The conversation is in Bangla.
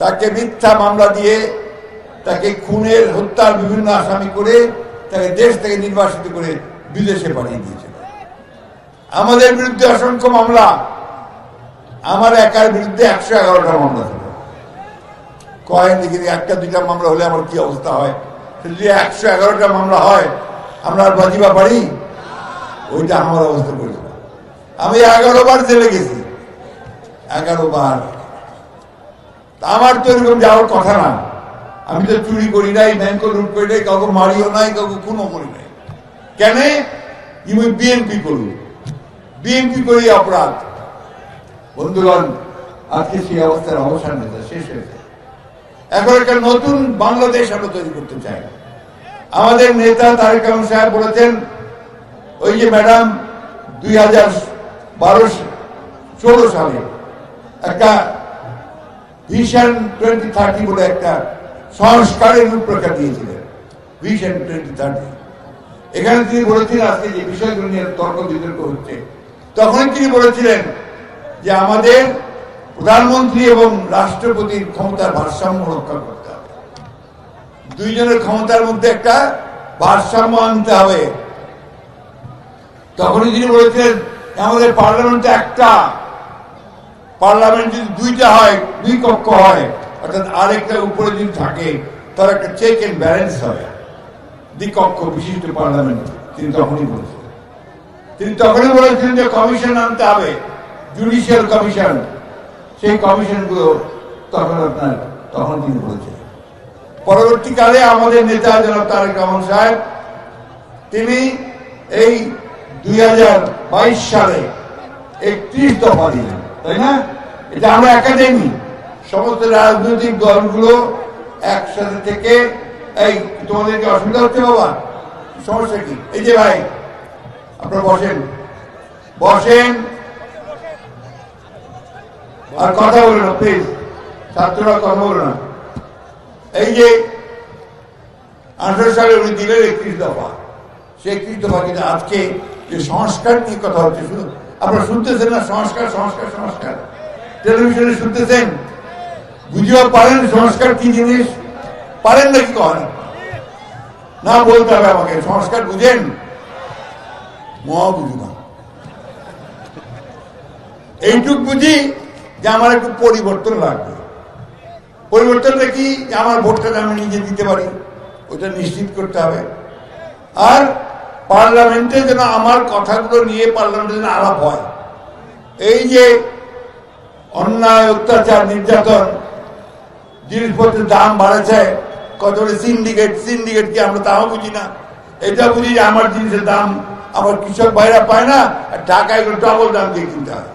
তাকে মিথ্যা মামলা দিয়ে তাকে খুনের হত্যার বিভিন্ন আসামি করে তাকে দেশ থেকে নির্বাসিত করে বিদেশে পাঠিয়ে দিয়েছিল। আমাদের বিরুদ্ধে অসংখ্য মামলা, আমার একার বিরুদ্ধে 111টা মামলা ছিল। কয়েন দেখি একটা দুইটা মামলা হলে আমার কি অবস্থা হয়, যদি 111টা মামলা হয় আমরা আর বাজিবা পারি? ওইটা আমার অবস্থা করেছিল। আমি 11 বার জেলে গেছি, 11 বার। আমার তো এরকম যাওয়ার কথা না। আমি তো চুরি করি নাই, ব্যাংক লুট করি নাই, কাউকে মারিও নাই, কাউকে খুনও করি নাই। কেন? বিএনপি করি, বিএনপি করি অপরাধ। বন্ধুগণ, আজকে সেই অবস্থার অবসান হয়েছে, শেষ হয়েছে। এখন একটা নতুন বাংলাদেশ আমরা তৈরি করতে চাই। আমাদের নেতা তারেক রহমান সাহেব বলেছেন, ওই যে ম্যাডাম 2012-16 সালে একটা ভিশন 2030 বলে একটা সংস্কারের রূপরেখা দিয়েছিলেন, ভিশন 2030। এখানে তিনি বলেছিলেন, আজকে যে বিষয়গুলো নিয়ে তর্ক বিতর্ক হচ্ছে, তখন তিনি বলেছিলেন যে আমাদের প্রধানমন্ত্রী এবং রাষ্ট্রপতির ক্ষমতার ভারসাম্য রক্ষা করতে হবে। দুইজনের ক্ষমতার মধ্যে একটা ভারসাম্য আনতে হবে। তখনই তিনি বলেছিলেন আমাদের পার্লামেন্টে একটা, পার্লামেন্ট যদি দুইটা হয়, দুই কক্ষ হয়, অর্থাৎ আরেকটা উপরে যদি থাকে, তার একটা চেক এন্ড ব্যালেন্স হবে, দ্বিকক্ষ বিশিষ্ট পার্লামেন্ট। তিনি তখনই বলেছিলেন, তিনি তখনই বলেছিলেন যে কমিশন আনতে হবে, জুডিশিয়াল কমিশন। সেই কমিশনগুলো তখন তিনি বলেছিলেন। পরবর্তীকালে আমাদের নেতা জনাব তারেক রহমান সাহেব, তিনি এই 2022 সালে 31 দফা দিলেন, তাই না? এটা আমরা একাডেমি, সমস্ত রাজনৈতিক দলগুলো একসাথে থেকে, এই তোমাদেরকে অসুবিধা হচ্ছে বাবা, সমস্যা কি? এই যে ভাই আপনারা বসেন, বসেন আর কথা বলো না প্লিজ, ছাত্ররা কথা বলো না। এই যে 18 সালে উনি দিলেন 31 দফা, সে 31 দফা কিন্তু আজকে যে সংস্কার নিয়ে কথা হচ্ছে, শুধু আপনারা শুনতেছেন না, সংস্কার সংস্কার সংস্কার, টেলিভিশনে শুনতেছেন, বুঝিও পারেন সংস্কার কি জিনিস? পারেন নাকি? কখন না বলতে হবে আমাকে, সংস্কার বুঝেন? বুঝি না, এইটুক বুঝি যে আমার একটু পরিবর্তন লাগবে। পরিবর্তনটা কি? যে আমার ভোটটা আমি নিজে দিতে পারি, ওইটা নিশ্চিত করতে হবে। আর পার্লামেন্টে যেন আমার কথাগুলো নিয়ে পার্লামেন্টে যেন আলাপ হয়। এই যে অন্যায়, অত্যাচার, নির্যাতন, জিনিসপত্রের দাম বাড়েছে, কত বলে সিন্ডিকেট, সিন্ডিকেট কি আমরা তাও বুঝি না। এটা বুঝি যে আমার জিনিসের দাম আমার কৃষক ভাইরা পায় না, আর ঢাকায় ডবল দাম দিয়ে কিনতে হয়।